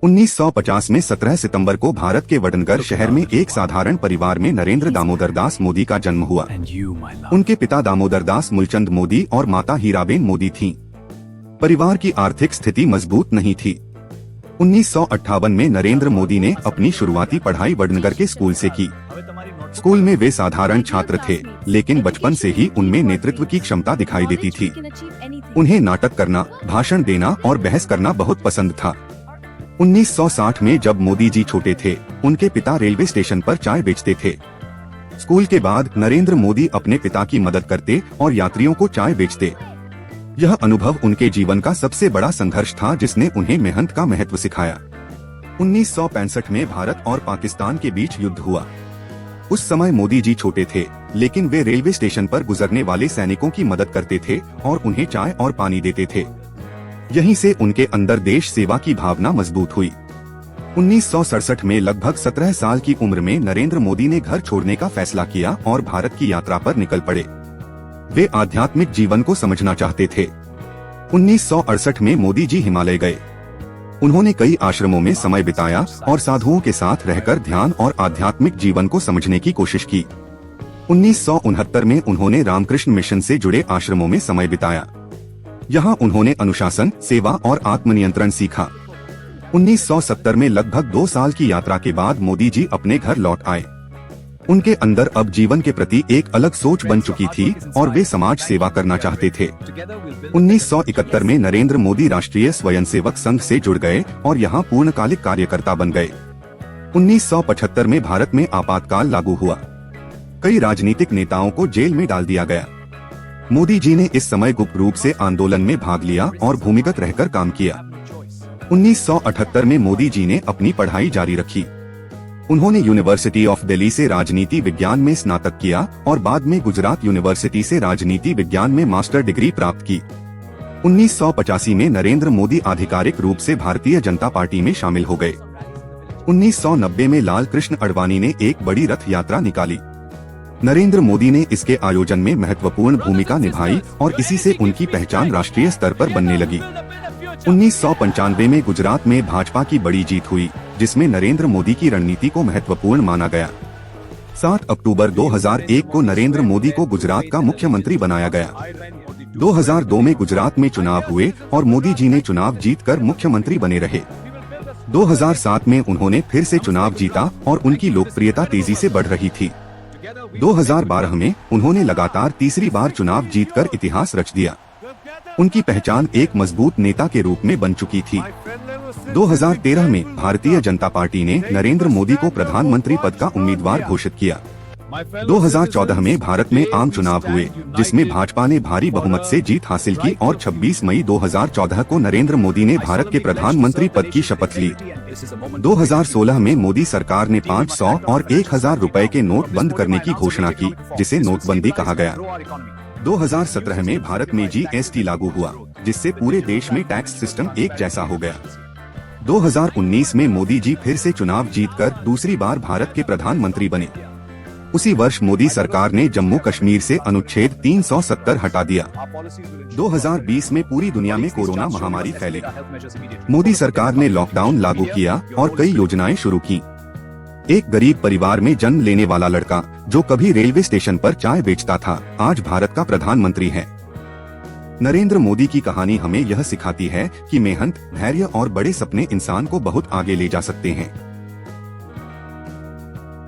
1950 में 17 सितंबर को भारत के वडनगर शहर में एक साधारण परिवार में नरेंद्र दामोदर दास मोदी का जन्म हुआ। उनके पिता दामोदर दास मूलचंद मोदी और माता हीराबेन मोदी थीं। परिवार की आर्थिक स्थिति मजबूत नहीं थी। 1958 में नरेंद्र मोदी ने अपनी शुरुआती पढ़ाई वडनगर के स्कूल से की। स्कूल में वे साधारण छात्र थे, लेकिन बचपन से ही उनमें नेतृत्व की क्षमता दिखाई देती थी। उन्हें नाटक करना, भाषण देना और बहस करना बहुत पसंद था। 1960 में जब मोदी जी छोटे थे, उनके पिता रेलवे स्टेशन पर चाय बेचते थे। स्कूल के बाद नरेंद्र मोदी अपने पिता की मदद करते और यात्रियों को चाय बेचते। यह अनुभव उनके जीवन का सबसे बड़ा संघर्ष था, जिसने उन्हें मेहनत का महत्व सिखाया। 1965 में भारत और पाकिस्तान के बीच युद्ध हुआ। उस समय मोदी जी छोटे थे, लेकिन वे रेलवे स्टेशन पर गुजरने वाले सैनिकों की मदद करते थे और उन्हें चाय और पानी देते थे। यहीं से उनके अंदर देश सेवा की भावना मजबूत हुई। 1967 में लगभग 17 साल की उम्र में नरेंद्र मोदी ने घर छोड़ने का फैसला किया और भारत की यात्रा पर निकल पड़े। वे आध्यात्मिक जीवन को समझना चाहते थे। 1968 में मोदी जी हिमालय गए। उन्होंने कई आश्रमों में समय बिताया और साधुओं के साथ रहकर ध्यान और आध्यात्मिक जीवन को समझने की कोशिश की। 1969 में उन्होंने रामकृष्ण मिशन से जुड़े आश्रमों में समय बिताया। यहाँ उन्होंने अनुशासन, सेवा और आत्मनियंत्रण सीखा। 1970 में लगभग 2 साल की यात्रा के बाद मोदी जी अपने घर लौट आए। उनके अंदर अब जीवन के प्रति एक अलग सोच बन चुकी थी और वे समाज सेवा करना चाहते थे। 1971 में नरेंद्र मोदी राष्ट्रीय स्वयंसेवक संघ से जुड़ गए और यहाँ पूर्णकालिक कार्यकर्ता बन गए। 1975 में भारत में आपातकाल लागू हुआ। कई राजनीतिक नेताओं को जेल में डाल दिया गया। मोदी जी ने इस समय गुप्त रूप से आंदोलन में भाग लिया और भूमिगत रहकर काम किया। 1978 में मोदी जी ने अपनी पढ़ाई जारी रखी। उन्होंने यूनिवर्सिटी ऑफ दिल्ली से राजनीति विज्ञान में स्नातक किया और बाद में गुजरात यूनिवर्सिटी से राजनीति विज्ञान में मास्टर डिग्री प्राप्त की। 1985 में नरेंद्र मोदी आधिकारिक रूप से भारतीय जनता पार्टी में शामिल हो गए। 1990 में लाल कृष्ण आडवाणी ने एक बड़ी रथ यात्रा निकाली। नरेंद्र मोदी ने इसके आयोजन में महत्वपूर्ण भूमिका निभाई और इसी से उनकी पहचान राष्ट्रीय स्तर पर बनने लगी। 1995 में गुजरात में भाजपा की बड़ी जीत हुई, जिसमें नरेंद्र मोदी की रणनीति को महत्वपूर्ण माना गया। 7 अक्टूबर 2001 को नरेंद्र मोदी को गुजरात का मुख्यमंत्री बनाया गया। 2002 में गुजरात में चुनाव हुए और मोदी जी ने चुनाव जीतकर मुख्यमंत्री बने रहे। 2007 में उन्होंने फिर से चुनाव जीता और उनकी लोकप्रियता तेजी से बढ़ रही थी। 2012 में उन्होंने लगातार तीसरी बार चुनाव जीतकर इतिहास रच दिया। उनकी पहचान एक मजबूत नेता के रूप में बन चुकी थी। 2013 में भारतीय जनता पार्टी ने नरेंद्र मोदी को प्रधानमंत्री पद का उम्मीदवार घोषित किया। 2014 में भारत में आम चुनाव हुए, जिसमें भाजपा ने भारी बहुमत से जीत हासिल की और 26 मई 2014 को नरेंद्र मोदी ने भारत के प्रधानमंत्री पद की शपथ ली। 2016 में मोदी सरकार ने 500 और 1000 रुपए के नोट बंद करने की घोषणा की, जिसे नोटबंदी कहा गया। 2017 में भारत में GST लागू हुआ, जिससे पूरे देश में टैक्स सिस्टम एक जैसा हो गया। 2019 में मोदी जी फिर से चुनाव जीतकर दूसरी बार भारत के प्रधानमंत्री बने। उसी वर्ष मोदी सरकार ने जम्मू कश्मीर से अनुच्छेद 370 हटा दिया। 2020 में पूरी दुनिया में कोरोना महामारी फैले। मोदी सरकार ने लॉकडाउन लागू किया और कई योजनाएं शुरू की। एक गरीब परिवार में जन्म लेने वाला लड़का, जो कभी रेलवे स्टेशन पर चाय बेचता था, आज भारत का प्रधानमंत्री है। नरेंद्र मोदी की कहानी हमें यह सिखाती है कि मेहनत, धैर्य और बड़े सपने इंसान को बहुत आगे ले जा सकते हैं।